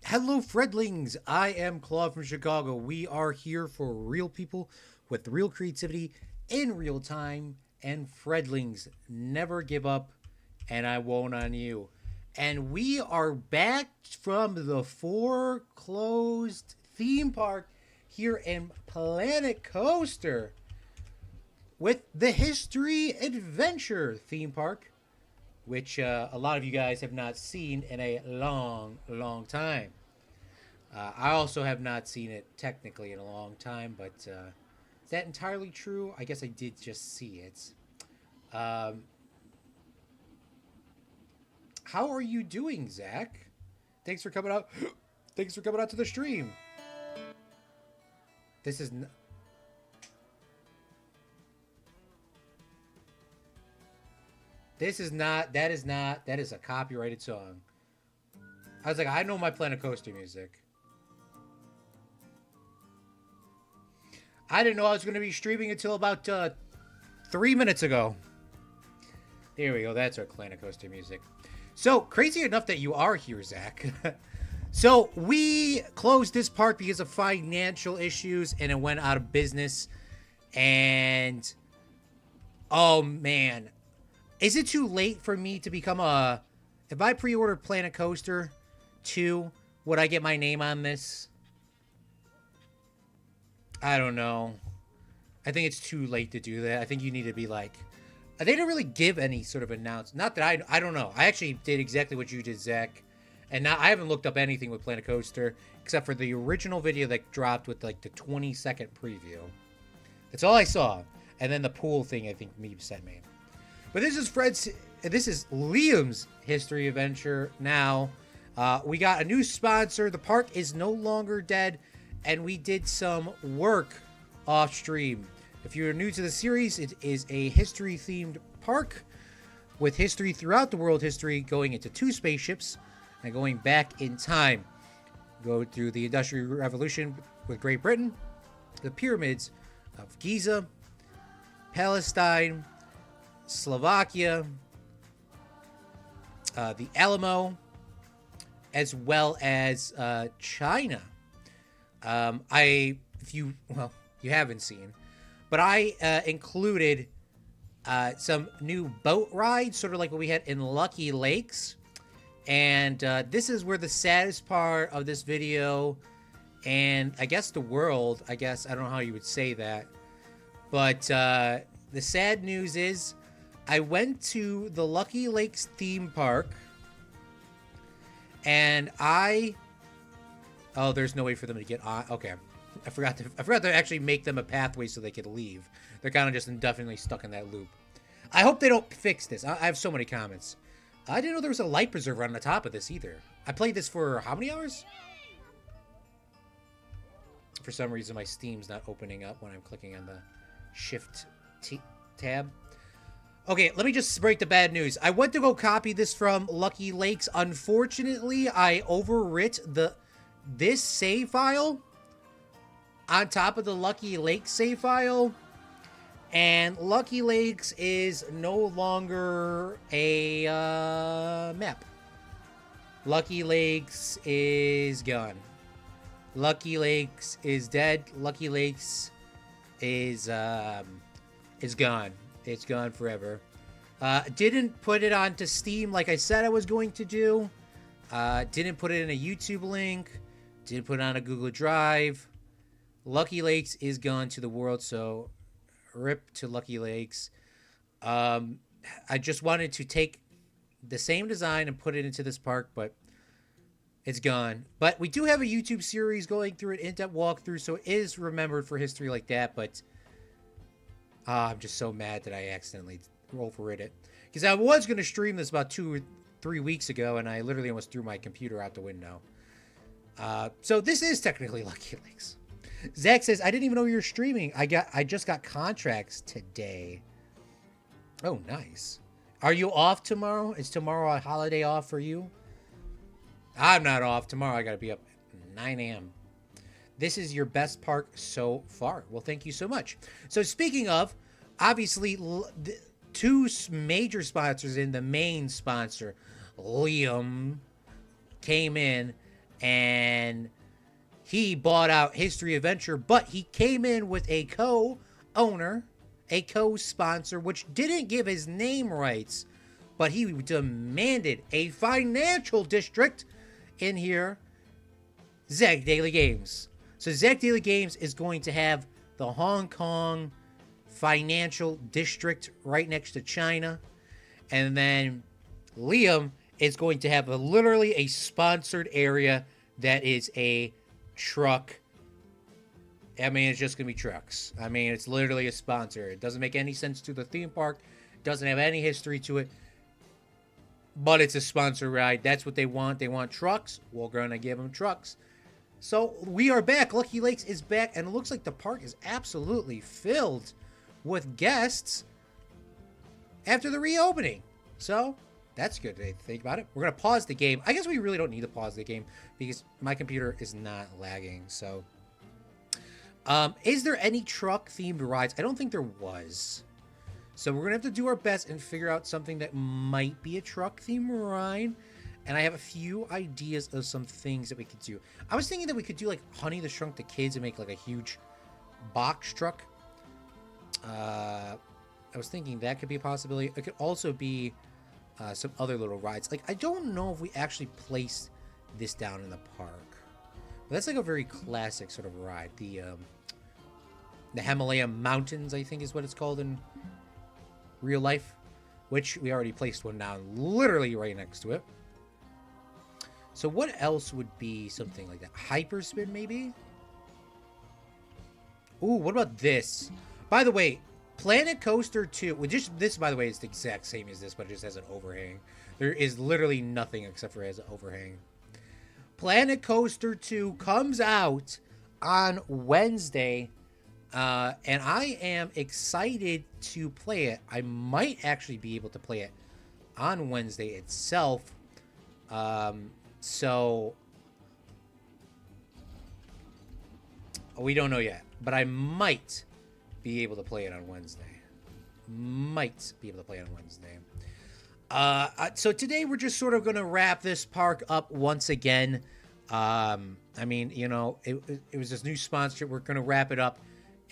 Hello, Fredlings. I am Claude from Chicago. We are here for real people with real creativity in real time. And Fredlings, never give up, and I won't on you. And we are back from the foreclosed theme park here in Planet Coaster with the History Adventure theme park, which a lot of you guys have not seen in a long, long time. I also have not seen it technically in a long time, but is that entirely true? I guess I did just see it. Um, how are you doing, Zach? Thanks for coming out. Thanks for coming out to the stream. This is this is not that is not that is a copyrighted song. I was like, I know my Planet Coaster music. I didn't know I was going to be streaming until about 3 minutes ago. There we go. That's our Planet Coaster music. So, crazy enough that you are here, Zach. So, we closed this park because of financial issues and it went out of business. And, oh man. Is it too late for me to become a... If I pre-order Planet Coaster 2, would I get my name on this? I don't know. I think it's too late to do that. I think you need to be like... They didn't really give any sort of announcement. Not that I don't know. I actually did exactly what you did, Zach. And now I haven't looked up anything with Planet Coaster except for the original video that dropped with like the 20-second preview. That's all I saw. And then the pool thing I think Meeb sent me. But this is Liam's history adventure now. We got a new sponsor. The park is no longer dead. And we did some work off stream. If you're new to the series, it is a history-themed park with history throughout the world history going into 2 spaceships and going back in time. Go through the Industrial Revolution with Great Britain, the pyramids of Giza, Palestine, Slovakia, the Alamo, as well as China. You haven't seen, but I included some new boat rides, sort of like what we had in Lucky Lakes. And this is where the saddest part of this video, and I guess the world, I don't know how you would say that, but the sad news is I went to the Lucky Lakes theme park, and oh, there's no way for them to get on. Okay. I forgot to actually make them a pathway so they could leave. They're kind of just indefinitely stuck in that loop. I hope they don't fix this. I have so many comments. I didn't know there was a light preserver on the top of this either. I played this for how many hours? For some reason, my Steam's not opening up when I'm clicking on the Shift tab. Okay, let me just break the bad news. I went to go copy this from Lucky Lakes. Unfortunately, I overwrit this save file on top of the Lucky Lakes save file, and Lucky Lakes is no longer a map. Lucky Lakes is gone. Lucky Lakes is dead. Lucky Lakes is gone. It's gone forever. Didn't put it onto Steam like I said I was going to do. Didn't put it in a YouTube link. Didn't put it on a Google Drive. Lucky Lakes is gone to the world, so rip to Lucky Lakes. I just wanted to take the same design and put it into this park, but it's gone. But we do have a YouTube series going through an in-depth walkthrough, so it is remembered for history like that, but I'm just so mad that I accidentally overrid it. Because I was going to stream this about 2 or 3 weeks ago, and I literally almost threw my computer out the window. So this is technically Lucky Lakes. Zach says, I didn't even know you were streaming. I just got contracts today. Oh, nice. Are you off tomorrow? Is tomorrow a holiday off for you? I'm not off. Tomorrow I got to be up at 9 a.m. This is your best park so far. Well, thank you so much. So speaking of, obviously, 2 major sponsors in the main sponsor, Liam, came in and he bought out History Adventure, but he came in with a co-owner, a co-sponsor, which didn't give his name rights, but he demanded a financial district in here, Zach Daily Games. So Zach Daily Games is going to have the Hong Kong financial district right next to China, and then Liam is going to have literally a sponsored area that is a truck. I mean, it's just going to be trucks. I mean, it's literally a sponsor. It doesn't make any sense to the theme park. It doesn't have any history to it. But it's a sponsor ride. That's what they want. They want trucks. We're going to give them trucks. So we are back. Lucky Lakes is back. And it looks like the park is absolutely filled with guests after the reopening. So that's good to think about it. We're going to pause the game. I guess we really don't need to pause the game because my computer is not lagging. So is there any truck-themed rides? I don't think there was. So we're going to have to do our best and figure out something that might be a truck-themed ride. And I have a few ideas of some things that we could do. I was thinking that we could do like Honey the Shrunk the Kids and make like a huge box truck. I was thinking that could be a possibility. It could also be some other little rides. Like, I don't know if we actually placed this down in the park. But that's like a very classic sort of ride. The Himalaya Mountains, I think is what it's called in real life. Which we already placed one down literally right next to it. So what else would be something like that? Hyperspin, maybe? Ooh, what about this? By the way, Planet Coaster 2, this, by the way, is the exact same as this, but it just has an overhang. There is literally nothing except for it has an overhang. Planet Coaster 2 comes out on Wednesday, and I am excited to play it. I might actually be able to play it on Wednesday itself. So we don't know yet, but I might be able to play it on Wednesday. So today we're just sort of going to wrap this park up once again. I mean, you know, it was this new sponsorship. We're going to wrap it up,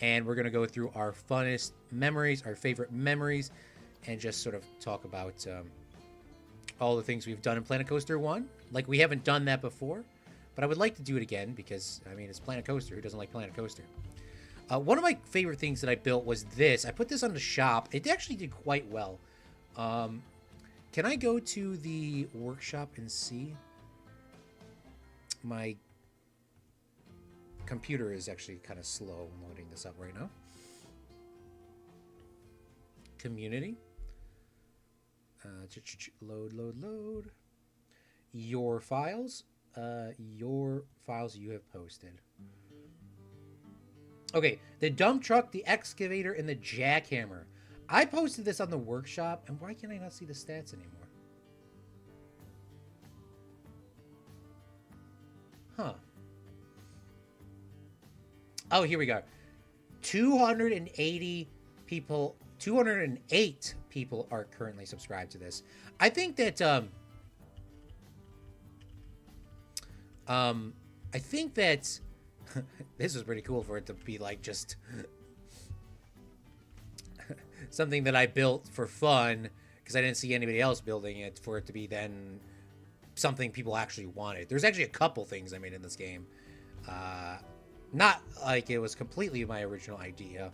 and we're going to go through our funnest memories, our favorite memories, and just sort of talk about all the things we've done in Planet Coaster 1. Like, we haven't done that before, but I would like to do it again because, I mean, it's Planet Coaster. Who doesn't like Planet Coaster? One of my favorite things that I built was this. I put this on the shop. It actually did quite well. Can I go to the workshop and see? My computer is actually kind of slow loading this up right now. Community. Load. Your files you have posted. Okay, the dump truck, the excavator, and the jackhammer. I posted this on the workshop, and why can I not see the stats anymore? Huh. Oh, here we go. 280 people, 208 people are currently subscribed to this. I think that, this is pretty cool for it to be like just something that I built for fun because I didn't see anybody else building it, for it to be then something people actually wanted. There's actually a couple things I made in this game. Not like it was completely my original idea.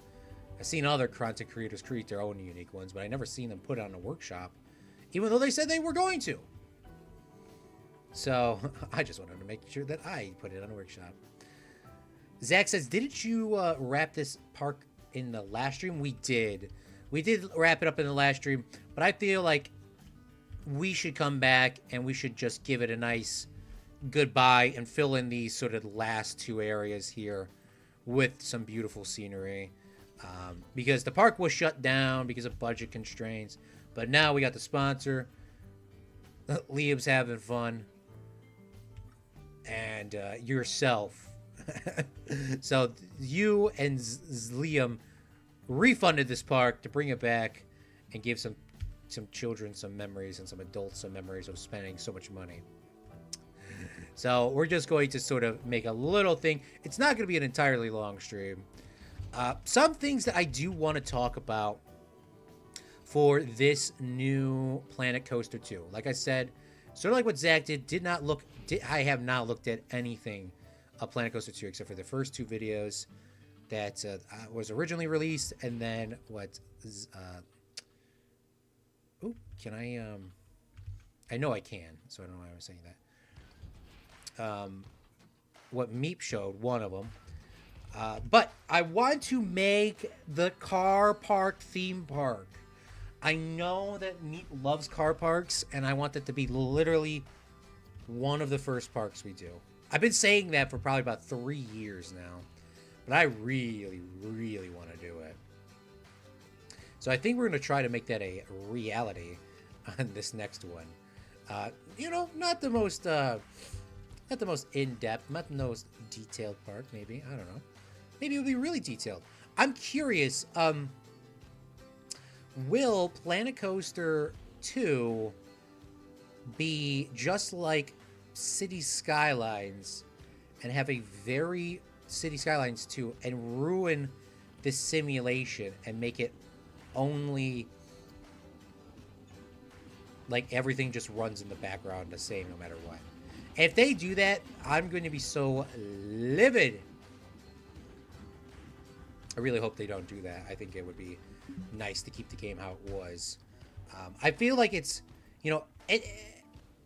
I've seen other content creators create their own unique ones, but I never seen them put it on a workshop, even though they said they were going to. So I just wanted to make sure that I put it on a workshop. Zach says, didn't you wrap this park in the last stream? We did. We did wrap it up in the last stream, but I feel like we should come back and we should just give it a nice goodbye and fill in these sort of last two areas here with some beautiful scenery. Because the park was shut down because of budget constraints, but now we got the sponsor. Liam's having fun. And yourself. So you and Liam refunded this park to bring it back and give some children some memories and some adults some memories of spending so much money. So we're just going to sort of make a little thing. It's not going to be an entirely long stream. Some things that I do want to talk about for this new Planet Coaster 2. Like I said, sort of like what Zach did, I have not looked at anything of Planet Coaster 2 except for the first 2 videos that was originally released, and then what can I know I can, so I don't know why I was saying that. What Meep showed, one of them. But I want to make the car park theme park. I know that Meep loves car parks, and I want that to be literally one of the first parks we do. I've been saying that for probably about 3 years now, but I really, really want to do it. So I think we're going to try to make that a reality on this next one. Not the most in-depth, not the most detailed park, maybe. I don't know. Maybe it'll be really detailed. I'm curious, will Planet Coaster 2 be just like City Skylines and have a very City Skylines 2 and ruin the simulation and make it only like everything just runs in the background the same no matter what? If they do that, I'm going to be so livid. I really hope they don't do that. I think it would be nice to keep the game how it was. I feel like it's,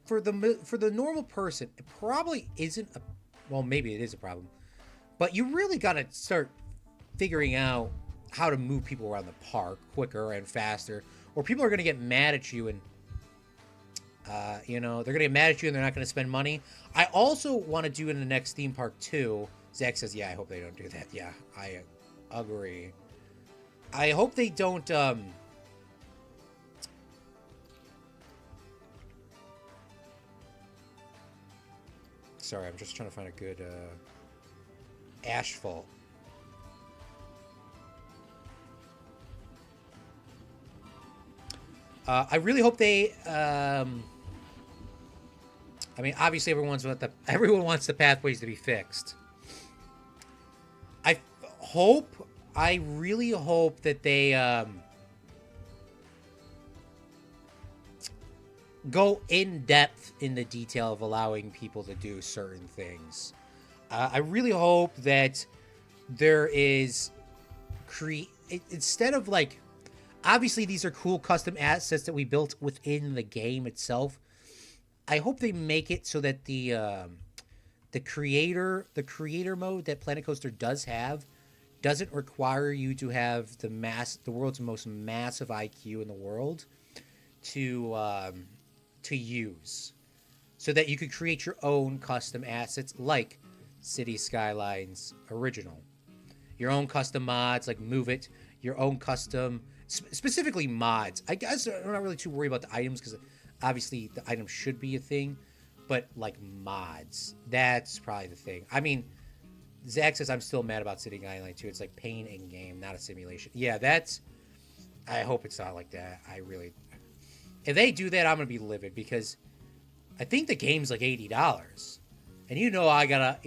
for the normal person, it probably isn't a, well, maybe it is a problem, but you really got to start figuring out how to move people around the park quicker and faster, or people are going to get mad at you and, they're going to get mad at you and they're not going to spend money. I also want to do in the next theme park too. Zach says, yeah, I hope they don't do that. Yeah, I agree. I hope they don't, sorry, I'm just trying to find a good, asphalt. I really hope they, I mean, obviously everyone wants the pathways to be fixed. I really hope that they go in depth in the detail of allowing people to do certain things. I really hope that there is instead of like, obviously these are cool custom assets that we built within the game itself. I hope they make it so that the creator mode that Planet Coaster does have doesn't require you to have the world's most massive IQ in the world to use, so that you could create your own custom assets like City Skylines Original, your own custom mods like Move It, your own custom, specifically mods. I guess I'm not really too worried about the items because obviously the items should be a thing, but like mods, that's probably the thing. I mean, Zach says I'm still mad about City Skyline 2. It's like pain in game, not a simulation. Yeah, I hope it's not like that. If they do that, I'm gonna be livid because I think the game's like $80, and I gotta,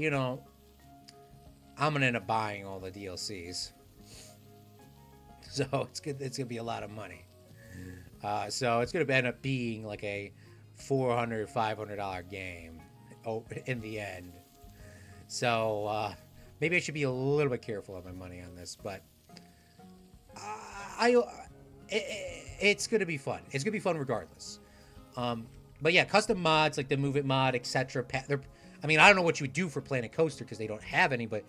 I'm gonna end up buying all the DLCs, so it's good. It's gonna be a lot of money. So it's gonna end up being like a $400, $500 game in the end. So maybe I should be a little bit careful of my money on this, but it's gonna be fun. It's gonna be fun regardless. But yeah, custom mods like the Move It mod, etc. I mean, I don't know what you would do for Planet Coaster because they don't have any, but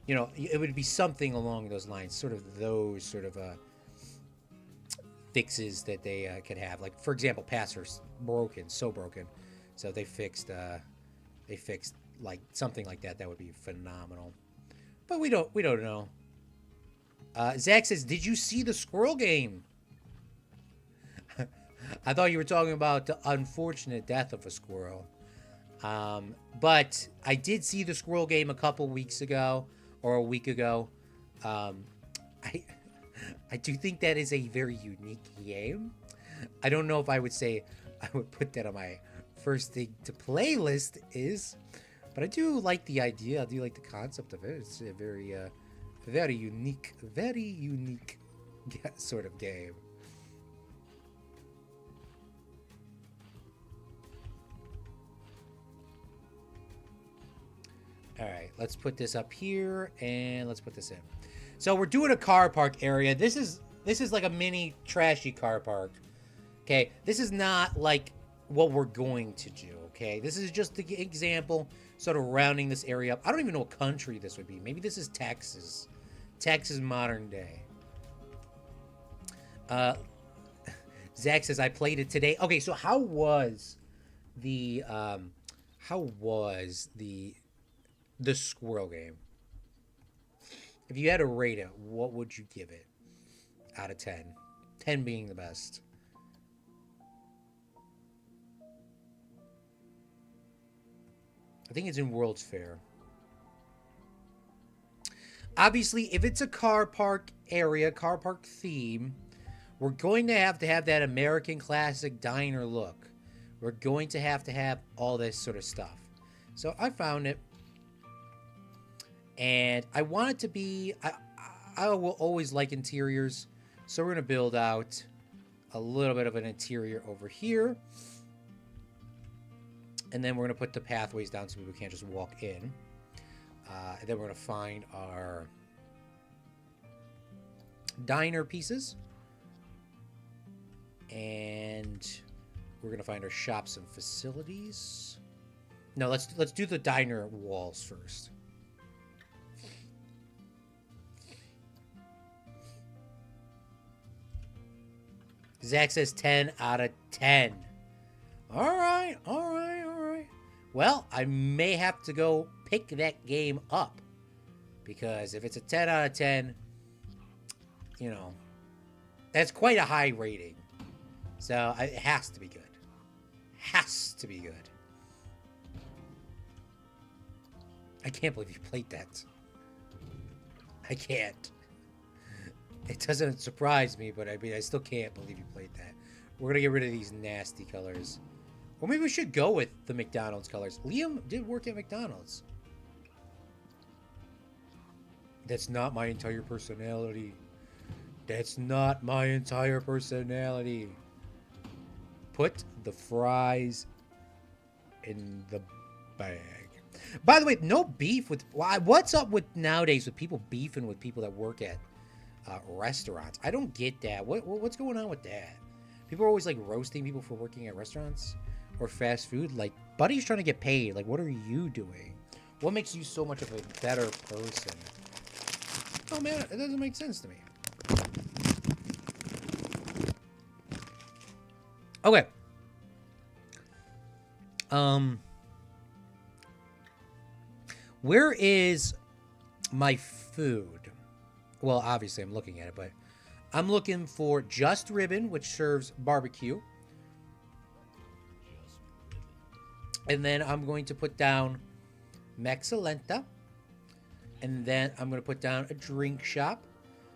it would be something along those lines, sort of those sort of fixes that they could have. Like, for example, Passer's broken, so they fixed like something like that. That would be phenomenal. But we don't know. Zach says, "Did you see the squirrel game?" I thought you were talking about the unfortunate death of a squirrel. But I did see the squirrel game a couple weeks ago or a week ago. I do think that is a very unique game. I don't know if I would say I would put that on my first thing to playlist is. But I do like the idea. I do like the concept of it. It's a very unique sort of game. All right, let's put this up here and let's put this in. So we're doing a car park area. This is like a mini trashy car park. Okay, this is not like what we're going to do. Okay, this is just the example, sort of rounding this area up. I don't even know what country this would be. Maybe this is Texas. Texas modern day. Zach says I played it today. Okay, so how was the squirrel game? If you had to rate it, what would you give it out of 10? 10 being the best. I think it's in World's Fair. Obviously, if it's a car park area, car park theme, we're going to have that American classic diner look. We're going to have all this sort of stuff. So I found it. And I want it to be... I will always like interiors. So we're going to build out a little bit of an interior over here. And then we're going to put the pathways down so people can't just walk in. And then we're going to find our diner pieces. And we're going to find our shops and facilities. No, let's do the diner walls first. Zach says 10 out of 10. All right. Well, I may have to go pick that game up. Because if it's a 10 out of 10, you know, that's quite a high rating. So it has to be good. Has to be good. I can't believe you played that. I can't. It doesn't surprise me, but I mean, I still can't believe you played that. We're going to get rid of these nasty colors. Or maybe we should go with the McDonald's colors. Liam did work at McDonald's. That's not my entire personality. That's not my entire personality. Put the fries in the bag. By the way, no beef with... What's up with nowadays with people beefing with people that work at restaurants? I don't get that. What's going on with that? People are always like roasting people for working at restaurants or fast food. Like, buddy's trying to get paid. Like, what are you doing? What makes you so much of a better person? Oh man, it doesn't make sense to me. Okay. Where is my food? Well, obviously I'm looking at it, but I'm looking for Just Ribbon, which serves barbecue. And then I'm going to put down Maxilenta. And then I'm going to put down a drink shop.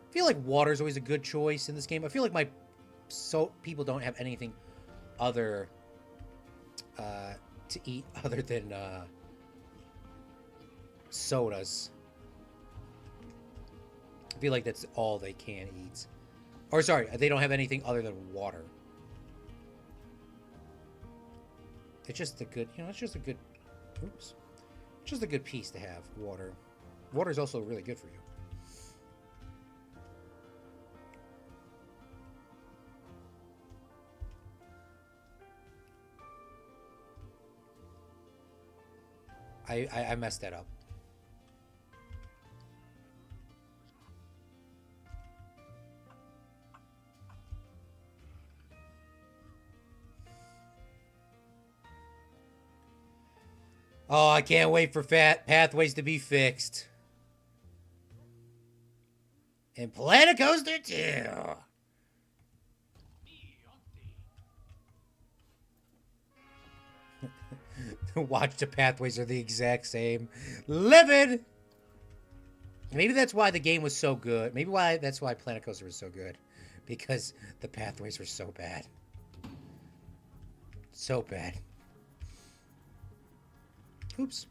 I feel like water is always a good choice in this game. I feel like people don't have anything other to eat other than sodas. I feel like that's all they can eat. Or sorry, they don't have anything other than water. It's just a good, it's just a good, oops. It's just a good piece to have, water. Water is also really good for you. I messed that up. Oh, I can't wait for pathways to be fixed. And Planet Coaster 2. Watch, the pathways are the exact same. Livid! Maybe that's why the game was so good. Maybe that's why Planet Coaster was so good. Because the pathways were so bad. So bad. Oops.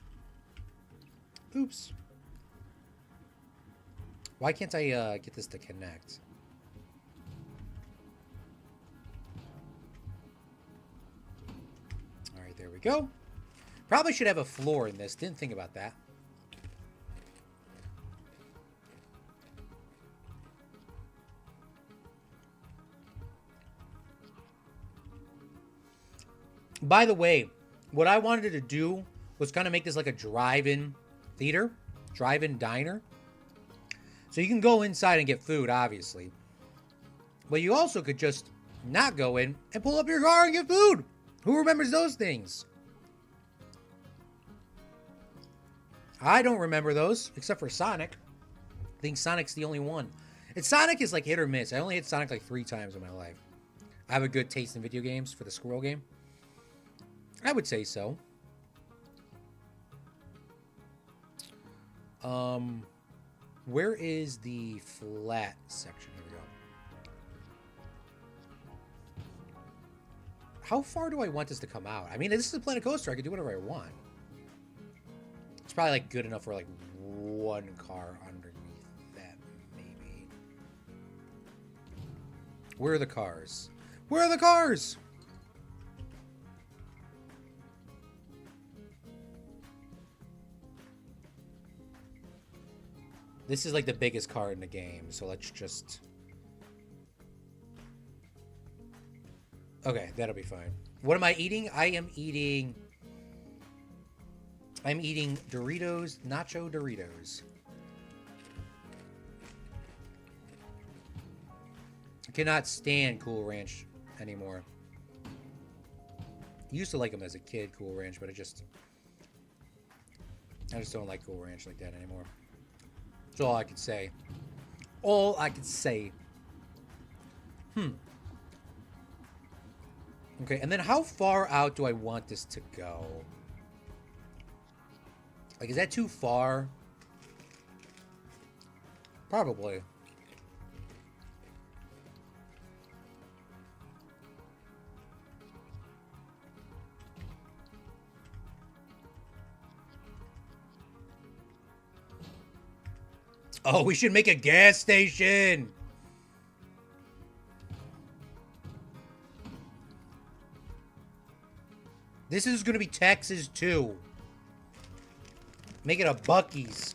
Oops. Why can't I get this to connect? All right, there we go. Probably should have a floor in this. Didn't think about that. By the way, what I wanted to do was kind of make this like a drive-in theater, drive-in diner. So you can go inside and get food, obviously. But you also could just not go in and pull up your car and get food. Who remembers those things? I don't remember those, except for Sonic. I think Sonic's the only one. And Sonic is like hit or miss. I only hit Sonic like 3 times in my life. I have a good taste in video games for the squirrel game. I would say so. Where is the flat section? Here we go. How far do I want this to come out? I mean, this is a Planet Coaster. I can do whatever I want. It's probably like good enough for like one car underneath that, maybe. Where are the cars? Where are the cars? This is like the biggest car in the game, so let's just... Okay, that'll be fine. What am I eating? I'm eating Doritos, Nacho Doritos. I cannot stand Cool Ranch anymore. Used to like them as a kid, Cool Ranch, but I just don't like Cool Ranch like that anymore. That's all I could say. All I could say. Okay, and then how far out do I want this to go? Like, is that too far? Probably. Oh, we should make a gas station. This is going to be Texas, too. Make it a Buc-ee's.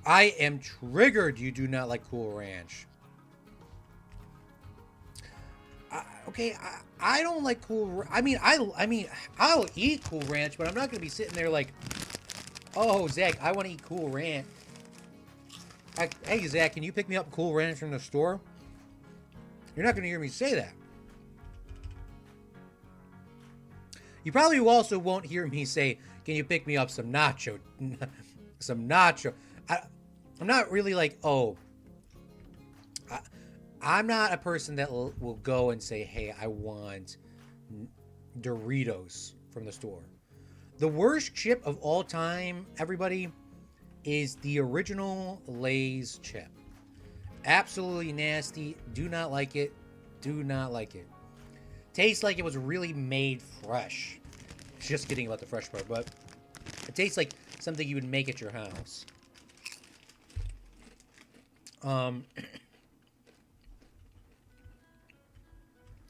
I am triggered you do not like Cool Ranch. Okay, I don't like Cool... I mean, I'll eat Cool Ranch, but I'm not going to be sitting there like, oh, Zach, I want to eat Cool Ranch. Hey, Zach, can you pick me up Cool Ranch from the store? You're not going to hear me say that. You probably also won't hear me say, can you pick me up some nacho? Some nacho. I'm not really like, oh... I'm not a person that will go and say, hey, I want Doritos from the store. The worst chip of all time, everybody, is the original Lay's chip. Absolutely nasty. Do not like it. Do not like it. Tastes like it was really made fresh. Just kidding about the fresh part, but it tastes like something you would make at your house.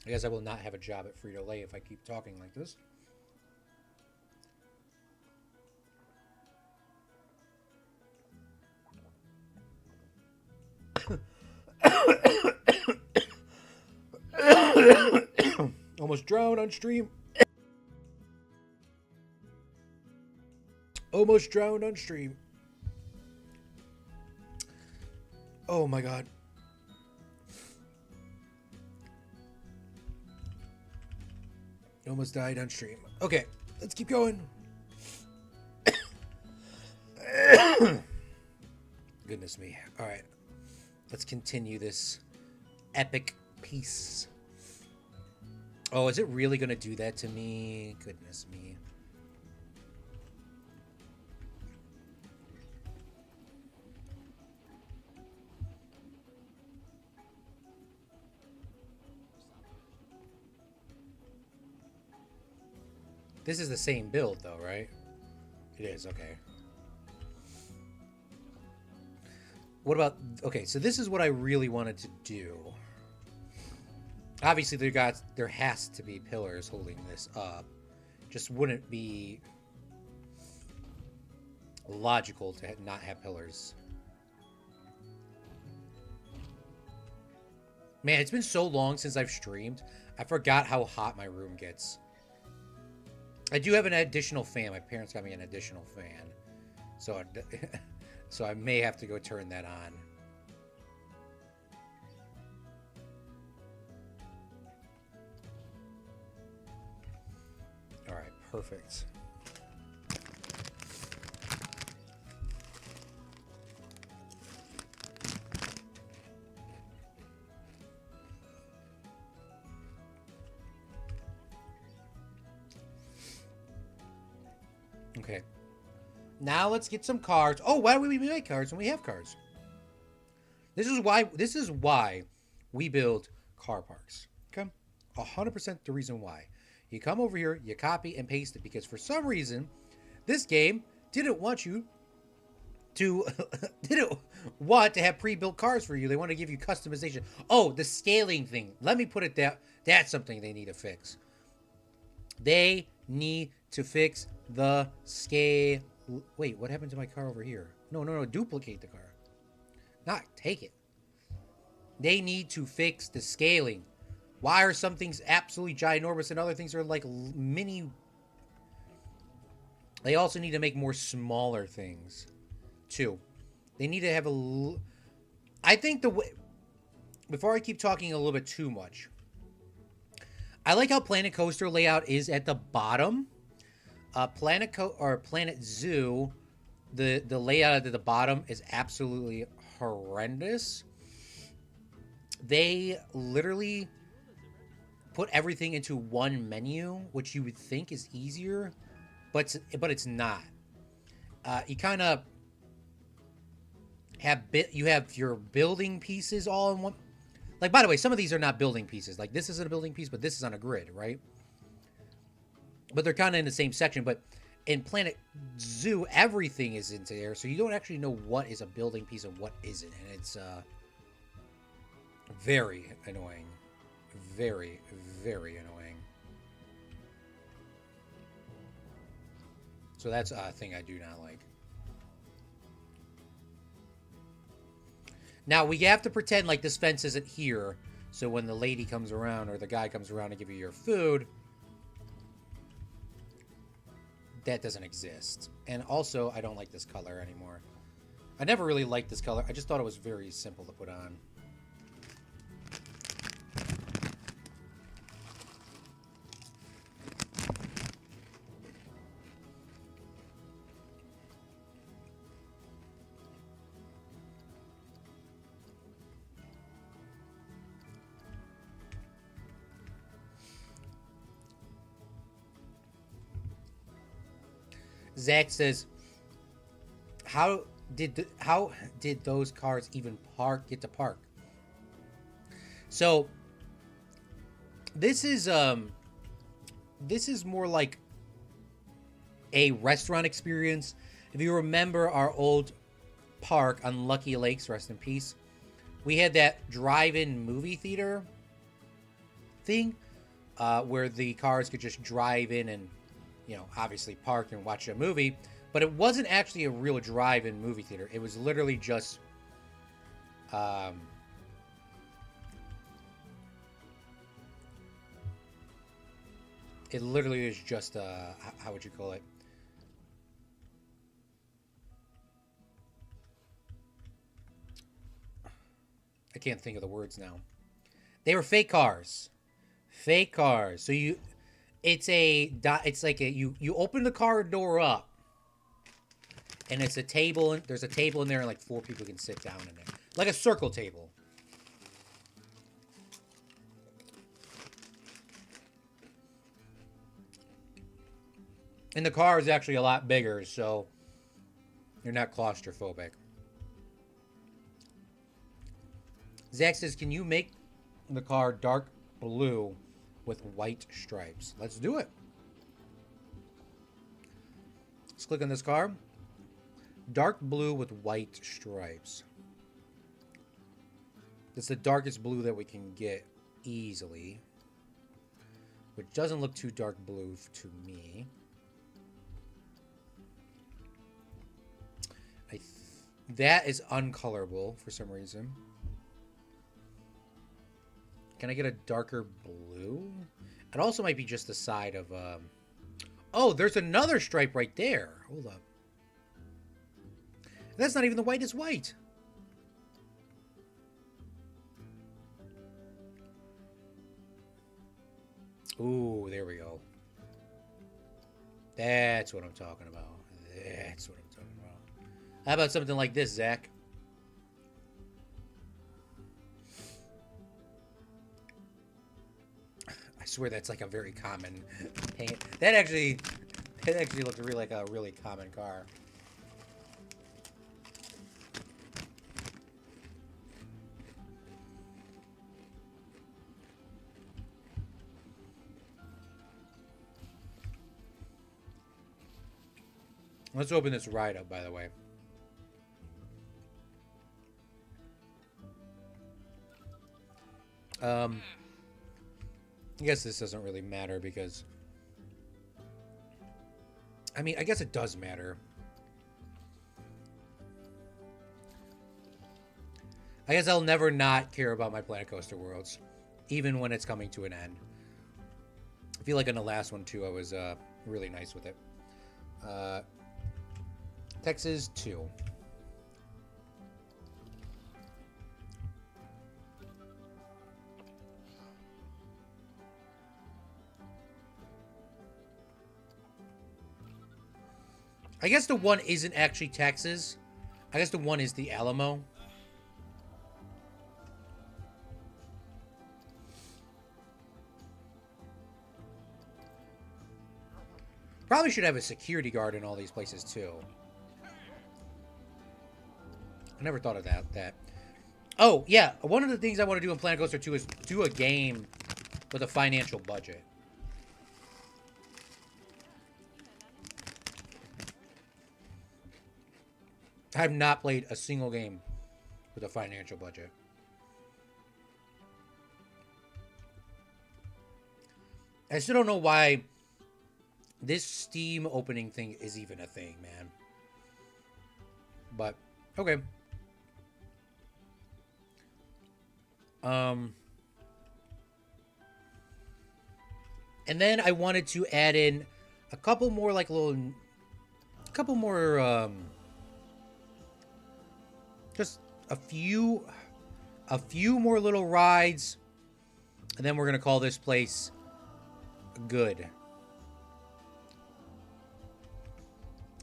I guess I will not have a job at Frito-Lay if I keep talking like this. Almost drowned on stream. Almost drowned on stream. Oh my god. Almost died on stream. Okay, let's keep going. Goodness me. All right, let's continue this epic piece. Oh, is it really going to do that to me? Goodness me. This is the same build, though, right? It is, okay. What about... Okay, so this is what I really wanted to do. Obviously, there has to be pillars holding this up. Just wouldn't be logical to not have pillars. Man, it's been so long since I've streamed. I forgot how hot my room gets. I do have an additional fan. My parents got me an additional fan. So, so I may have to go turn that on. All right, perfect. Okay. Now let's get some cards. Oh, why do we make cards when we have cards? This is why we build car parks. Okay? 100% the reason why. You come over here, you copy and paste it because for some reason this game didn't want you to didn't want to have pre-built cars for you. They want to give you customization. Oh, the scaling thing. Let me put it down. That's something they need to fix. They need to fix the scale. Wait, what happened to my car over here? No. Duplicate the car. Not take it. They need to fix the scaling. Why are some things absolutely ginormous and other things are like mini? They also need to make more smaller things, too. They need to have a... I think the way... Before I keep talking a little bit too much, I like how Planet Coaster layout is at the bottom. Planet Zoo, the layout at the bottom is absolutely horrendous. They literally put everything into one menu, which you would think is easier, but it's not. You kind of have your building pieces all in one. Like, by the way, some of these are not building pieces. Like, this isn't a building piece, but this is on a grid, right? But they're kind of in the same section. But in Planet Zoo, everything is into there, so you don't actually know what is a building piece and what isn't, and it's very annoying. Very, very annoying. So that's a thing I do not like. Now, we have to pretend like this fence isn't here, so when the lady comes around or the guy comes around to give you your food, that doesn't exist. And also, I don't like this color anymore. I never really liked this color. I just thought it was very simple to put on. Zach says, how did those cars even get to park? So this is more like a restaurant experience. If you remember our old park on Lucky Lakes, rest in peace, we had that drive-in movie theater thing where the cars could just drive in and, you know, obviously park and watch a movie, but it wasn't actually a real drive-in movie theater. It was literally just, it literally is just, how would you call it? I can't think of the words now. They were fake cars. Fake cars. So it's like you open the car door up, and it's a table. There's a table in there, and like 4 people can sit down in there, like a circle table. And the car is actually a lot bigger, so you're not claustrophobic. Zach says, can you make the car dark blue with white stripes? Let's do it. Let's click on this car. Dark blue with white stripes. It's the darkest blue that we can get easily, which doesn't look too dark blue to me. That is uncolorable for some reason. Can I get a darker blue? It also might be just the side of... Oh, there's another stripe right there. Hold up. That's not even the whitest white. Ooh, there we go. That's what I'm talking about. That's what I'm talking about. How about something like this, Zach? I swear that's like a very common paint. That actually looks really like a really common car. Let's open this ride up, by the way. I guess this doesn't really matter because... I mean, I guess it does matter. I guess I'll never not care about my Planet Coaster Worlds, even when it's coming to an end. I feel like in the last one, too, I was really nice with it. Texas 2. I guess the one isn't actually Texas. I guess the one is the Alamo. Probably should have a security guard in all these places, too. I never thought of that. Oh, yeah. One of the things I want to do in Planet Coaster 2 is do a game with a financial budget. I have not played a single game with a financial budget. I still don't know why this Steam opening thing is even a thing, man. But, okay. And then I wanted to add in a couple more, like, just a few more little rides, and then we're gonna call this place good.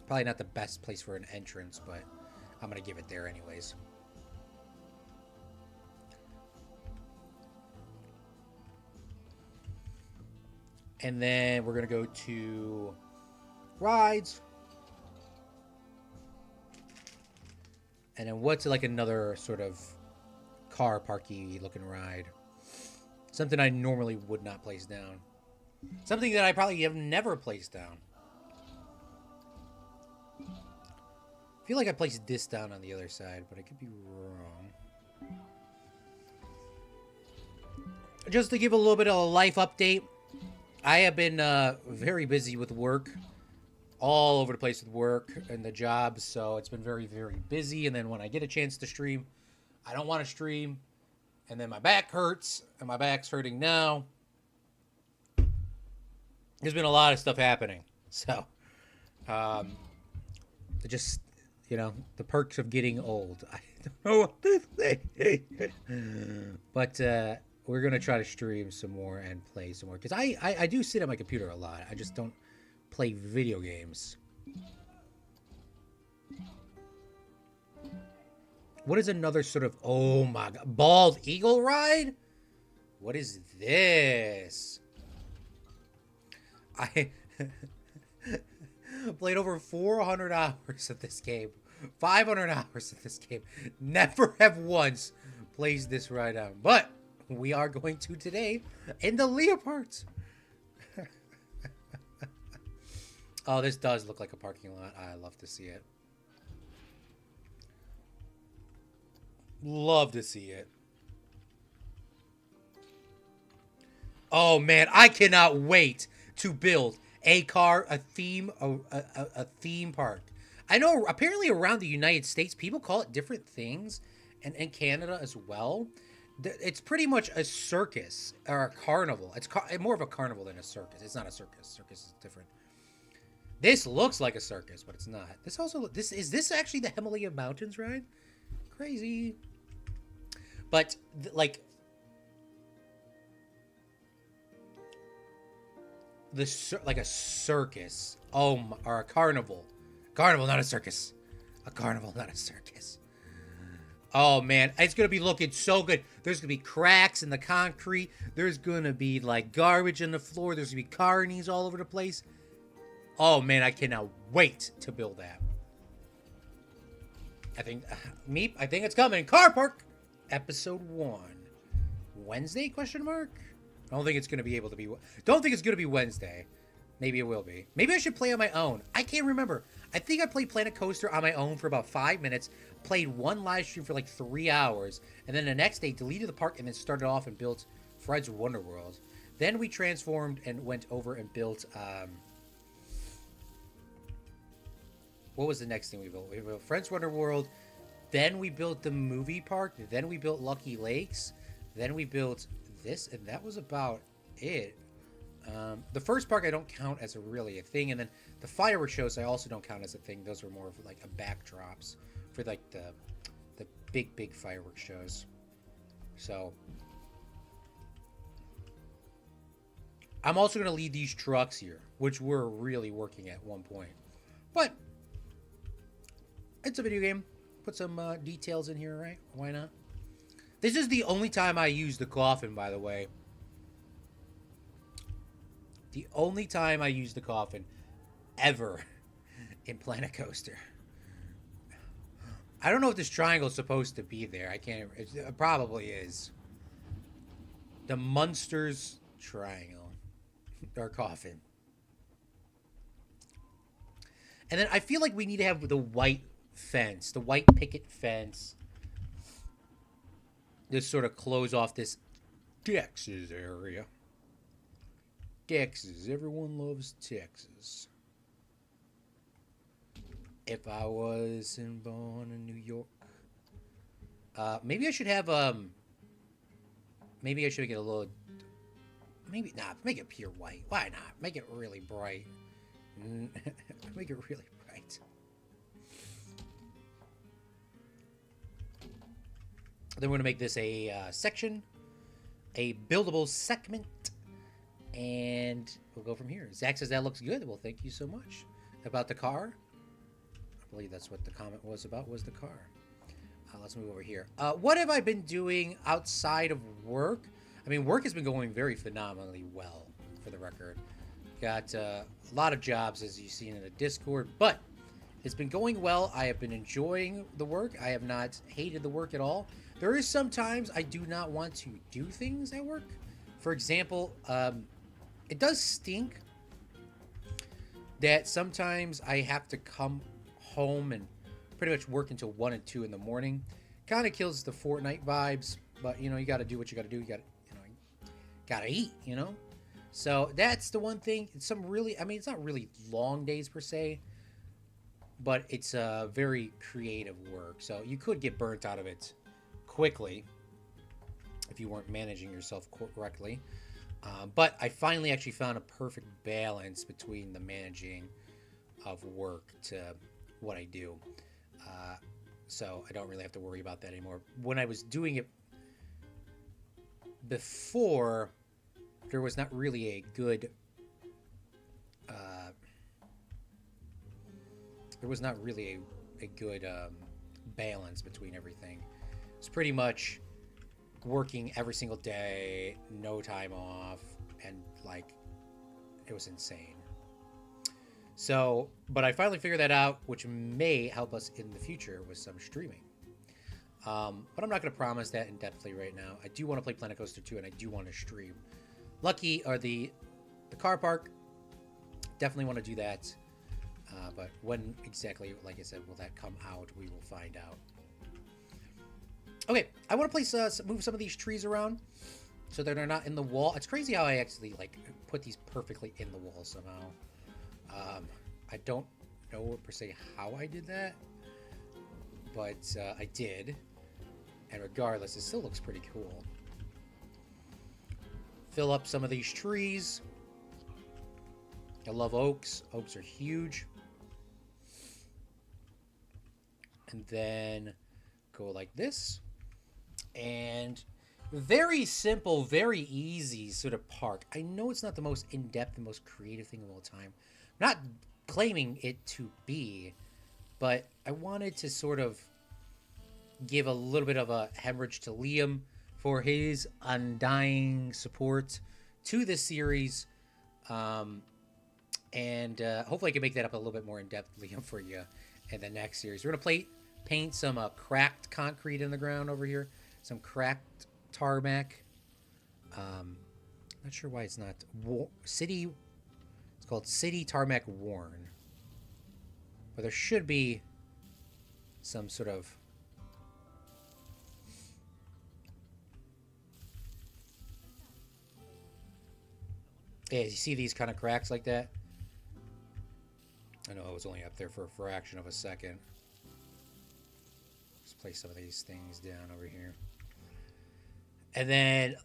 Probably not the best place for an entrance, but I'm gonna give it there anyways. And then we're gonna go to rides. And then what's like another sort of car parky looking ride? Something I normally would not place down. Something that I probably have never placed down. I feel like I placed this down on the other side, but I could be wrong. Just to give a little bit of a life update, I have been very busy with work. All over the place with work and the job, so it's been very, very busy. And then when I get a chance to stream, I don't want to stream. And then my back hurts, and my back's hurting now. There's been a lot of stuff happening. So, just, you know, the perks of getting old. I don't know what to say. But we're going to try to stream some more and play some more. Because I do sit at my computer a lot. I just don't play video games. What is another sort of... Oh my god. Bald Eagle ride? What is this? Played over 400 hours of this game. 500 hours of this game. Never have once placed this ride down. But we are going to today in the Leopards. Oh, this does look like a parking lot. I love to see it. Love to see it. Oh, man. I cannot wait to build a theme park. I know apparently around the United States, people call it different things. And in Canada as well. It's pretty much a circus or a carnival. It's more of a carnival than a circus. It's not a circus. Circus is different. This looks like a circus, but it's not. Is this actually the Himalaya Mountains ride? Crazy. But like a circus. Oh, or a carnival. Carnival, not a circus. A carnival, not a circus. Oh, man. It's going to be looking so good. There's going to be cracks in the concrete. There's going to be, like, garbage in the floor. There's going to be carnies all over the place. Oh, man. I cannot wait to build that. I think it's coming. Car Park. Episode 1. Wednesday, question mark? I don't think it's going to be able to be... Don't think it's going to be Wednesday. Maybe it will be. Maybe I should play on my own. I can't remember. I think I played Planet Coaster on my own for about 5 minutes. Played one live stream for like 3 hours. And then the next day, deleted the park and then started off and built Fred's Wonder World. Then we transformed and went over and built... what was the next thing we built? We built Fred's Wonder World. Then we built the movie park. Then we built Lucky Lakes. Then we built this. And that was about it. The first park I don't count as really a thing, and then the fireworks shows I also don't count as a thing. Those are more of like a backdrops for like the big fireworks shows. So I'm also going to leave these trucks here, which we're really working at one point. But it's a video game. Put some details in here, right? Why not? This is the only time I use the coffin, by the way. The only time I use the coffin ever in Planet Coaster. I don't know if this triangle is supposed to be there. I can't... It probably is. The Munsters Triangle. Or coffin. And then I feel like we need to have the white fence. The white picket fence. Just sort of close off this Texas area. Texas. Everyone loves Texas. If I wasn't born in New York. Maybe I should have, maybe I should make it a little, maybe, nah, make it pure white. Why not? Make it really bright. Make it really bright. Then we're going to make this a section. A buildable segment. And we'll go from here. Zach says that looks good. Well, thank you so much. About the car. I believe that's what the comment was about, was the car. Let's move over here. What have I been doing outside of work? I mean, work has been going very phenomenally well, for the record. Got a lot of jobs, as you've seen in the Discord, but it's been going well. I have been enjoying the work. I have not hated the work at all. There is sometimes I do not want to do things at work. For example, it does stink that sometimes I have to come home and pretty much work until 1 and 2 in the morning. Kind of kills the Fortnite vibes, but you know, you got to do what you got to do. You got to, gotta eat, you know? So that's the one thing. It's some really, I mean, it's not really long days per se, but it's a very creative work. So you could get burnt out of it quickly if you weren't managing yourself correctly. But I finally actually found a perfect balance between the managing of work to what I do. So I don't really have to worry about that anymore. When I was doing it before, there was not really a good... there was not really a good balance between everything. It's pretty much working every single day, no time off, and like, it was insane. So, but I finally figured that out, which may help us in the future with some streaming. But I'm not going to promise that in depthly right now. I do want to play Planet Coaster 2, and I do want to stream. Lucky, or the car park. Definitely want to do that. But when exactly, like I said, will that come out? We will find out. Okay, I want to place move some of these trees around so that they're not in the wall. It's crazy how I actually like put these perfectly in the wall somehow. I don't know per se how I did that, but I did. And regardless, it still looks pretty cool. Fill up some of these trees. I love oaks. Oaks are huge. And then go like this. And very simple, very easy sort of park. I know it's not the most in-depth and most creative thing of all time. I'm not claiming it to be, but I wanted to sort of give a little bit of a hemorrhage to Liam for his undying support to this series. And hopefully I can make that up a little bit more in depth, Liam, for you in the next series. We're going to paint some cracked concrete in the ground over here. Some cracked tarmac. Not sure why it's not city. It's called City Tarmac Worn. But there should be some sort of yeah, you see these kind of cracks like that? I know I was only up there for a fraction of a second. Let's place some of these things down over here. And then,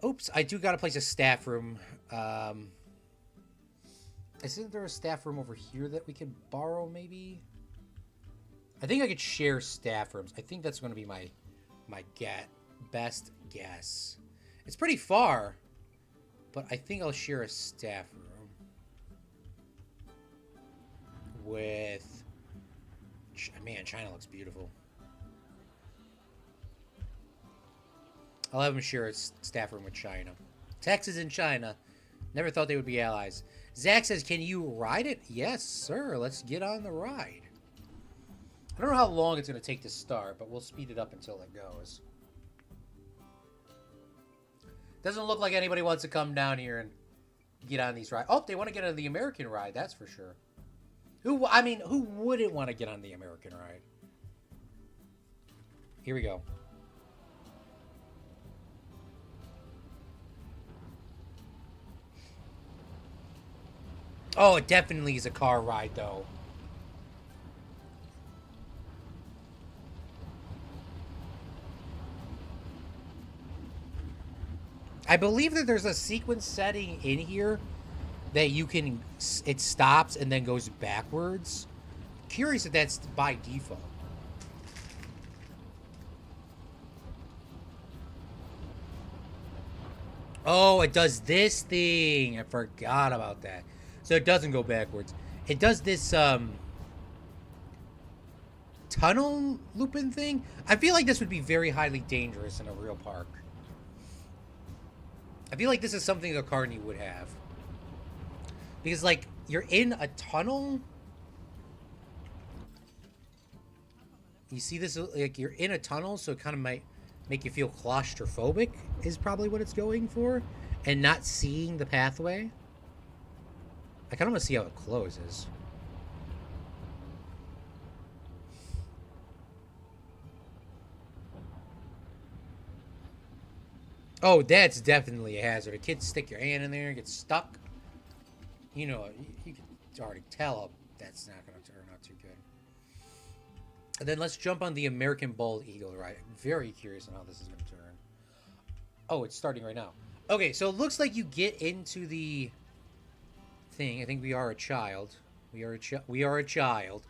oops, I do got to place a staff room. Isn't there a staff room over here that we could borrow, maybe? I think I could share staff rooms. I think that's going to be my best guess. It's pretty far, but I think I'll share a staff room with... Man, China looks beautiful. I'll have him share a staff room with China. Texas and China. Never thought they would be allies. Zach says, can you ride it? Yes, sir. Let's get on the ride. I don't know how long it's going to take to start, but we'll speed it up until it goes. Doesn't look like anybody wants to come down here and get on these rides. Oh, they want to get on the American ride, that's for sure. Who wouldn't want to get on the American ride? Here we go. Oh, it definitely is a car ride, though. I believe that there's a sequence setting in here that you can... It stops and then goes backwards. Curious if that's by default. Oh, it does this thing. I forgot about that. So it doesn't go backwards. It does this, tunnel looping thing. I feel like this would be very highly dangerous in a real park. I feel like this is something a Carney would have. Because, like, you're in a tunnel. You see this, like, you're in a tunnel, so it kind of might make you feel claustrophobic, is probably what it's going for. And not seeing the pathway. I kind of want to see how it closes. Oh, that's definitely a hazard. A kid stick your hand in there, get stuck. You know, you can already tell that's not going to turn out too good. And then let's jump on the American Bald Eagle ride. I'm very curious on how this is going to turn. Oh, it's starting right now. Okay, so it looks like you get into the thing. I think we are a child. We are a child.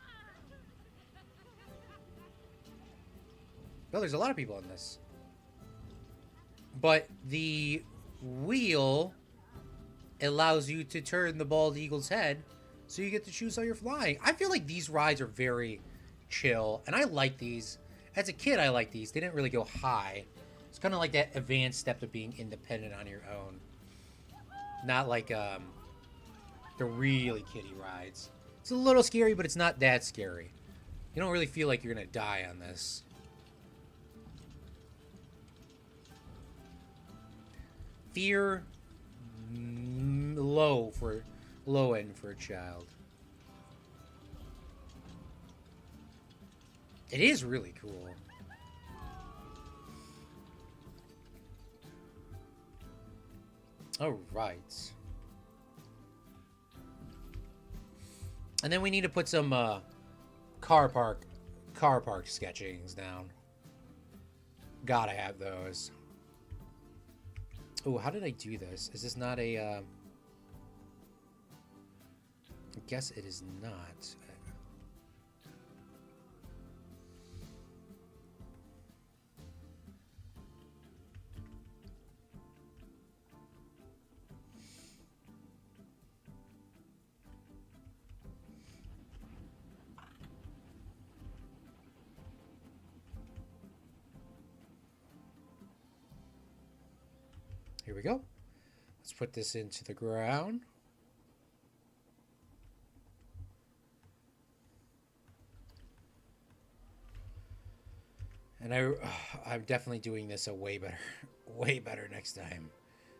Oh, there's a lot of people on this. But the wheel allows you to turn the bald eagle's head, so you get to choose how you're flying. I feel like these rides are very chill, and I like these. As a kid, I like these. They didn't really go high. It's kind of like that advanced step of being independent on your own. Not like the the really kiddie rides. It's a little scary, but it's not that scary. You don't really feel like you're gonna die on this. Fear, low end for a child. It is really cool. All right. And then we need to put some car park sketchings down. Gotta have those. Oh, how did I do this? Is this not a... I guess it is not. Here we go. Let's put this into the ground. And I'm definitely doing this a way better next time.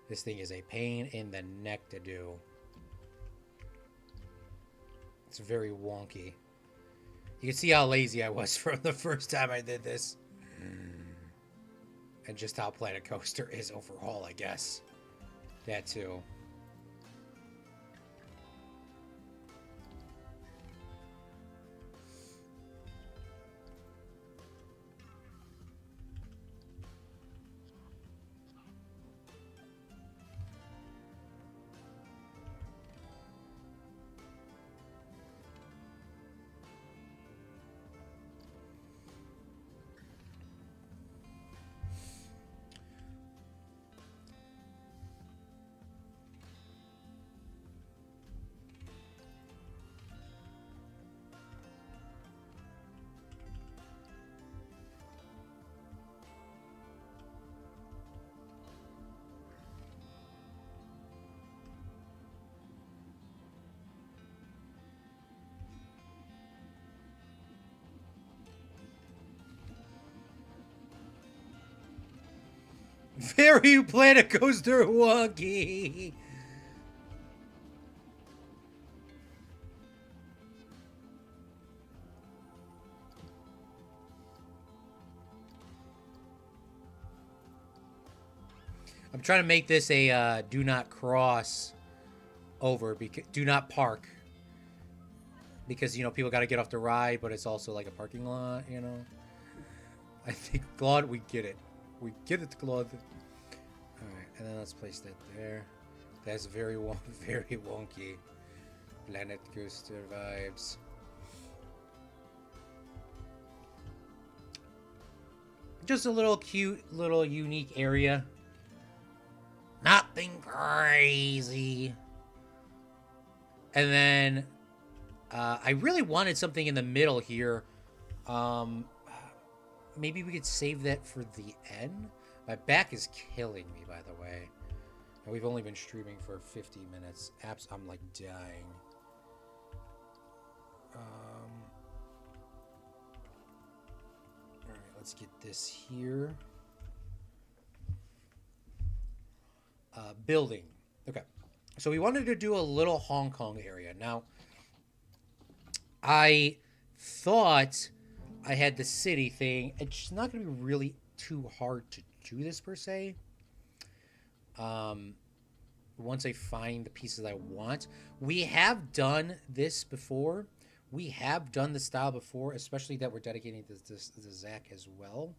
This thing is a pain in the neck to do. It's very wonky. You can see how lazy I was from the first time I did this. And just how Planet Coaster is overall, I guess. That too. Very Planet Coaster wonky. I'm trying to make this a do not cross over, because do not park, because you know people got to get off the ride, but it's also like a parking lot. You know, I think Claude, we get it. We get it, Claude. Alright, and then let's place that there. That's very wonky. Planet Coaster vibes. Just a little cute, little unique area. Nothing crazy. And then I really wanted something in the middle here. Maybe we could save that for the end. My back is killing me, by the way. And we've only been streaming for 50 minutes. I'm like dying. Alright, let's get this here. Building. Okay. So we wanted to do a little Hong Kong area. Now, I thought I had the city thing. It's not going to be really too hard to do this, per se. Once I find the pieces I want. We have done this before. We have done the style before, especially that we're dedicating to Zach as well.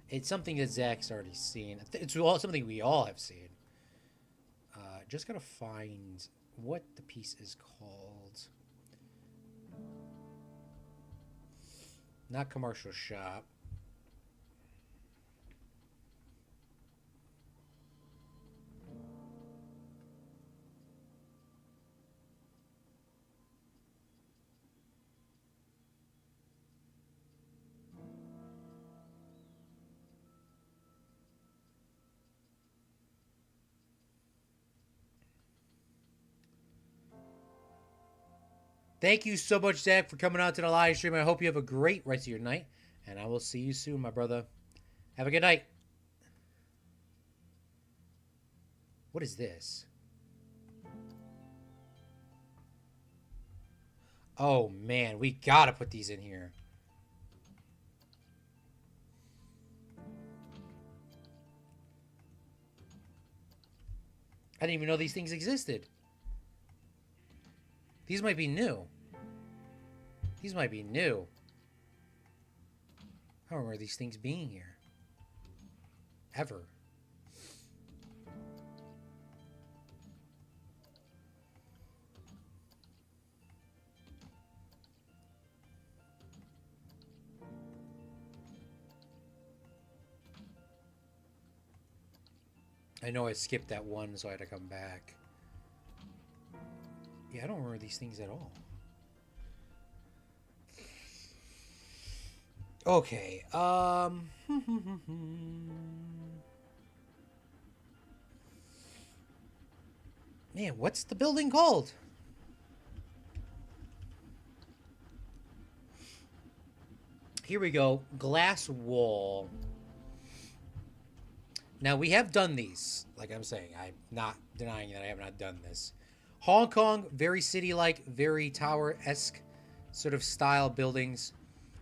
It's something that Zach's already seen. It's something we all have seen. Just got to find what the piece is called. Not commercial shop. Thank you so much, Zach, for coming out to the live stream. I hope you have a great rest of your night, and I will see you soon, my brother. Have a good night. What is this? Oh, man, we gotta put these in here. I didn't even know these things existed. These might be new. These might be new. I don't remember these things being here. Ever. I know I skipped that one, so I had to come back. Yeah, I don't remember these things at all. Okay, man, what's the building called? Here we go. Glass wall. Now, we have done these. Like I'm saying, I'm not denying that I have not done this. Hong Kong, very city-like, very tower-esque sort of style buildings.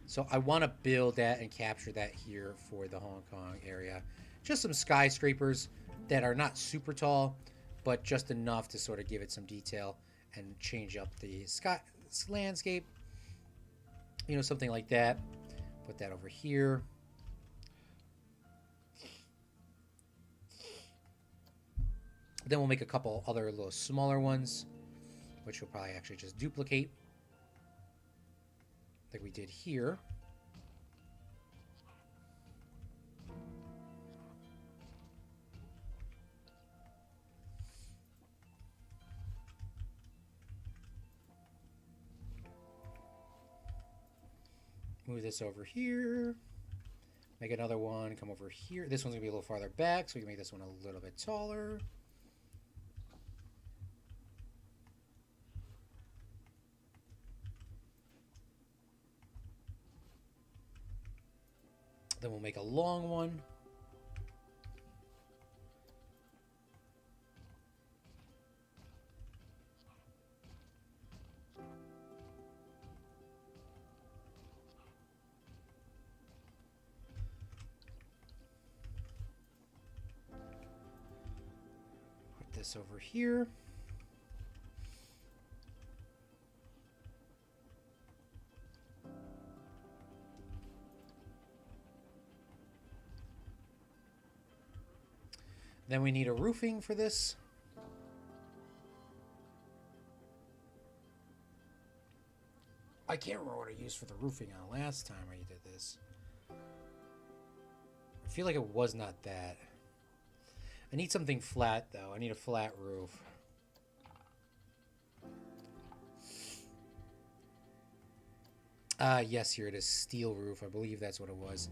So I want to build that and capture that here for the Hong Kong area. Just some skyscrapers that are not super tall, but just enough to sort of give it some detail and change up the sky landscape. You know, something like that. Put that over here. Then we'll make a couple other little smaller ones, which we'll probably actually just duplicate, like we did here. Move this over here. Make another one, come over here. This one's gonna be a little farther back, so we can make this one a little bit taller. Then we'll make a long one. Put this over here. Then we need a roofing for this. I can't remember what I used for the roofing on last time I did this. I feel like it was not that. I need something flat, though. I need a flat roof. Yes, here it is. Steel roof. I believe that's what it was.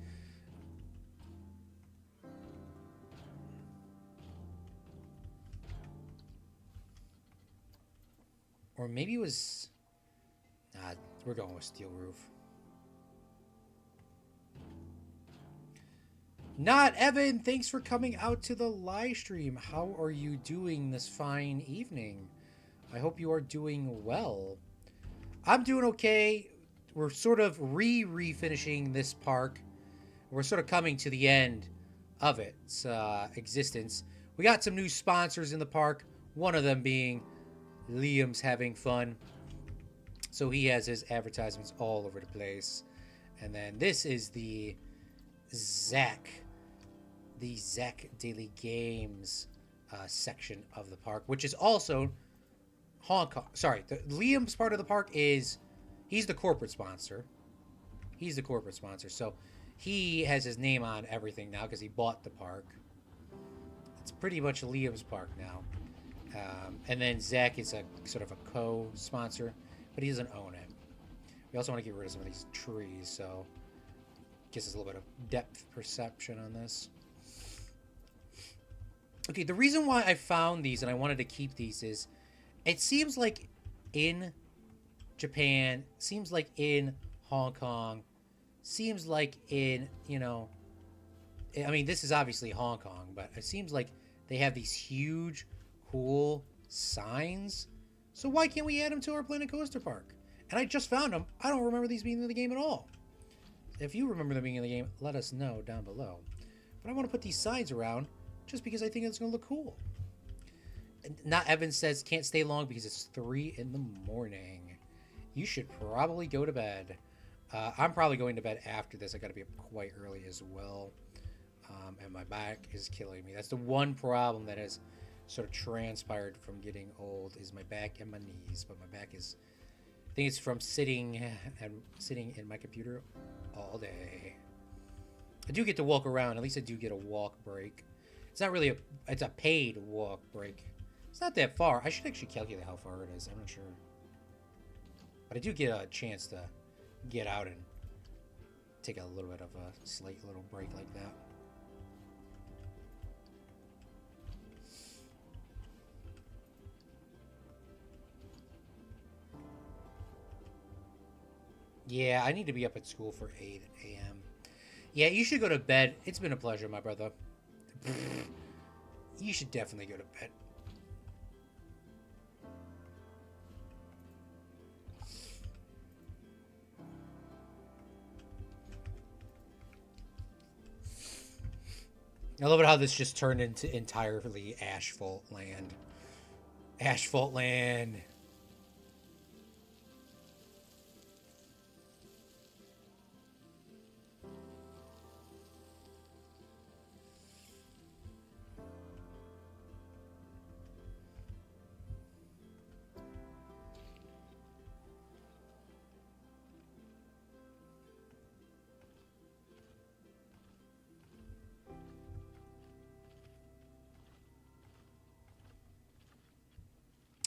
Or maybe it was... Nah, we're going with steel roof. Not Evan, thanks for coming out to the live stream. How are you doing this fine evening? I hope you are doing well. I'm doing okay. We're sort of refinishing this park. We're sort of coming to the end of its existence. We got some new sponsors in the park. One of them being Liam's Having Fun. So he has his advertisements all over the place. And then this is the Zach Daily Games section of the park, which is also Hong Kong. Sorry, the Liam's part of the park is, he's the corporate sponsor. He's the corporate sponsor. So he has his name on everything now because he bought the park. It's pretty much Liam's park now. And then Zach is a sort of a co-sponsor, but he doesn't own it. We also want to get rid of some of these trees, so gives us a little bit of depth perception on this. Okay, the reason why I found these and I wanted to keep these is it seems like in Japan, seems like in Hong Kong, seems like in, I mean, this is obviously Hong Kong, but it seems like they have these huge, cool signs. So why can't we add them to our Planet Coaster Park? And I just found them. I don't remember these being in the game at all. If you remember them being in the game, let us know down below. But I want to put these signs around just because I think it's going to look cool. And Not Evans says can't stay long because it's 3 in the morning. You should probably go to bed. I'm probably going to bed after this. I got to be up quite early as well. And my back is killing me. That's the one problem that has sort of transpired from getting old is my back and my knees. But my back is, I think it's from sitting in my computer all day. I do get to walk around. At least I do get a walk break. It's not really it's a paid walk break. It's not that far. I should actually calculate how far it is. I'm not sure. But I do get a chance to get out and take a little bit of a slight little break like that. Yeah, I need to be up at school for 8 a.m. Yeah, you should go to bed. It's been a pleasure, my brother. You should definitely go to bed. I love it how this just turned into entirely asphalt land. Asphalt land.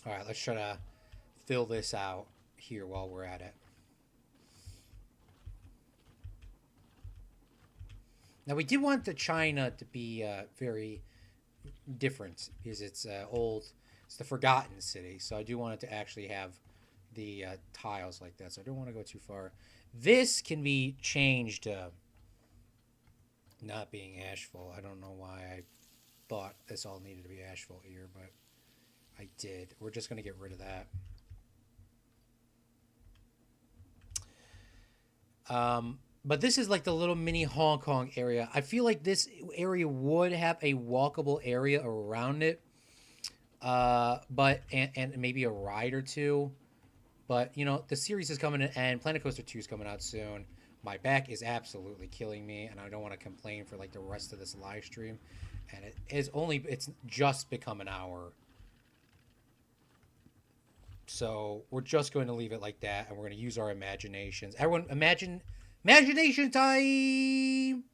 All right, let's try to fill this out here while we're at it. Now, we did want the China to be very different because it's old. It's the Forgotten City, so I do want it to actually have the tiles like that. So I don't want to go too far. This can be changed not being asphalt. I don't know why I thought this all needed to be asphalt here, but I did. We're just going to get rid of that. But this is like the little mini Hong Kong area. I feel like this area would have a walkable area around it. But and maybe a ride or two. But, the series is coming to end. Planet Coaster 2 is coming out soon. My back is absolutely killing me, and I don't want to complain for, like, the rest of this live stream. And it's just become an hour. So we're just going to leave it like that, and we're going to use our imaginations. Everyone, imagination time!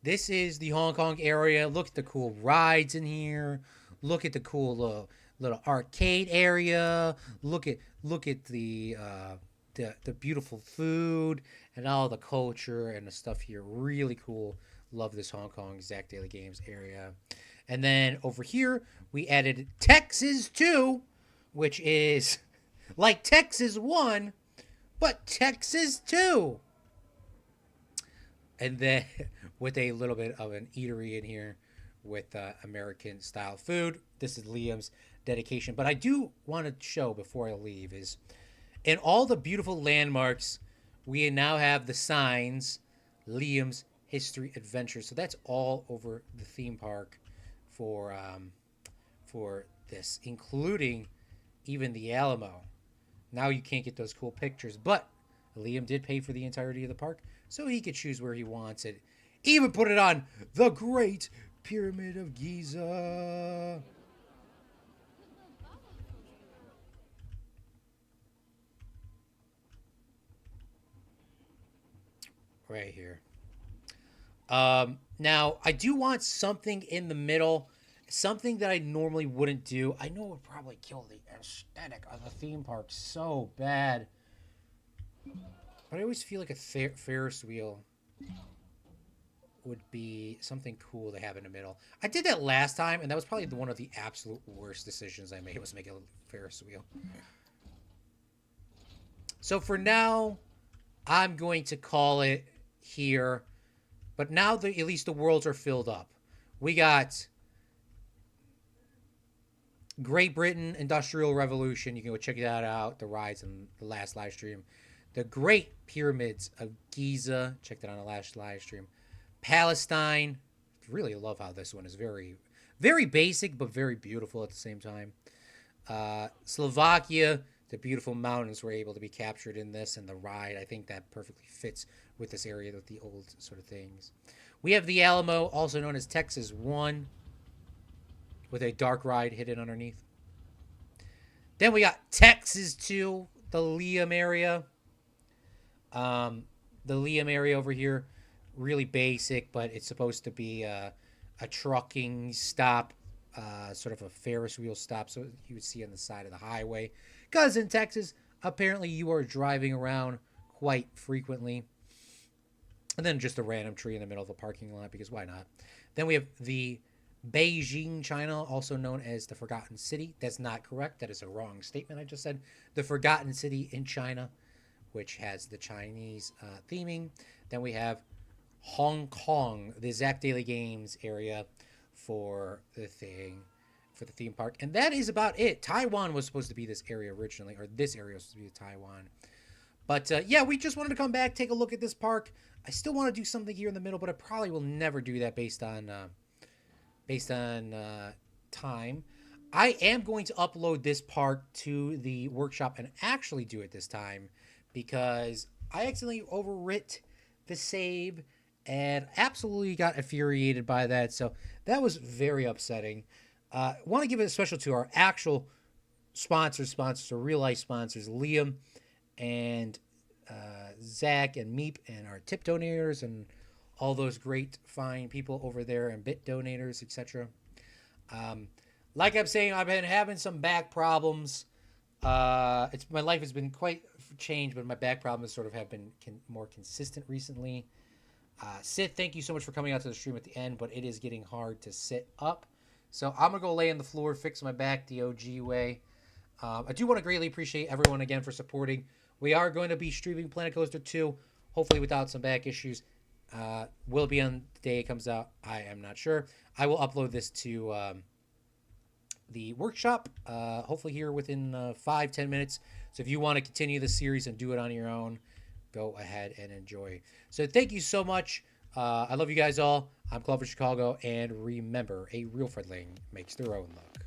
This is the Hong Kong area. Look at the cool rides in here. Look at the cool little arcade area. Look at the beautiful food and all the culture and the stuff here. Really cool. Love this Hong Kong Zach Daily Games area. And then over here, we added Texas 2, which is like Texas 1, but Texas 2. And then with a little bit of an eatery in here with American style food. This is Liam's dedication. But I do want to show before I leave is in all the beautiful landmarks, we now have the signs, Liam's History Adventure. So that's all over the theme park for this, including even the Alamo. Now you can't get those cool pictures, but Liam did pay for the entirety of the park, so he could choose where he wants it. Even put it on the Great Pyramid of Giza. Right here. Now, I do want something in the middle, something that I normally wouldn't do. I know it would probably kill the aesthetic of the theme park so bad. But I always feel like a Ferris wheel. would be something cool to have in the middle. I did that last time, and that was probably one of the absolute worst decisions I made, was making a Ferris wheel. So for now, I'm going to call it here. But now at least the worlds are filled up. We got Great Britain Industrial Revolution. You can go check that out. The rides in the last live stream. The Great Pyramids of Giza. Check that on the last live stream. Palestine. Really love how this one is very, very basic, but very beautiful at the same time. Slovakia. The beautiful mountains were able to be captured in this, and the ride, I think that perfectly fits with this area with the old sort of things. We have the Alamo, also known as Texas 1, with a dark ride hidden underneath. Then we got Texas 2, the Liam area. The Liam area over here, really basic, but it's supposed to be a trucking stop, sort of a Ferris wheel stop, so you would see on the side of the highway. Because in Texas, apparently you are driving around quite frequently. And then just a random tree in the middle of a parking lot, because why not? Then we have the Beijing, China, also known as the Forgotten City. That's not correct. That is a wrong statement I just said. The Forgotten City in China, which has the Chinese theming. Then we have Hong Kong, the Zach Daily Games area for the theme park. And that is about it. Taiwan was supposed to be this area originally, or this area was supposed to be Taiwan. But yeah, we just wanted to come back, take a look at this park. I still want to do something here in the middle, but I probably will never do that based on time. I am going to upload this park to the workshop and actually do it this time, because I accidentally overwrit the save and absolutely got infuriated by that. So that was very upsetting. Want to give it a special to our actual sponsors, our real life sponsors, Liam and Zach and Meep, and our tip donators and all those great fine people over there, and bit donators, etc. Like I'm saying, I've been having some back problems. My life has been quite changed, but my back problems sort of have been more consistent recently. Sith, thank you so much for coming out to the stream at the end, but it is getting hard to sit up. So I'm going to go lay on the floor, fix my back the OG way. I do want to greatly appreciate everyone again for supporting. We are going to be streaming Planet Coaster 2, hopefully without some back issues. Will it be on the day it comes out? I am not sure. I will upload this to the workshop, hopefully here within 5-10 minutes. So if you want to continue the series and do it on your own, go ahead and enjoy. So thank you so much. I love you guys all. I'm Claude from Chicago, and remember, a real friendling makes their own luck.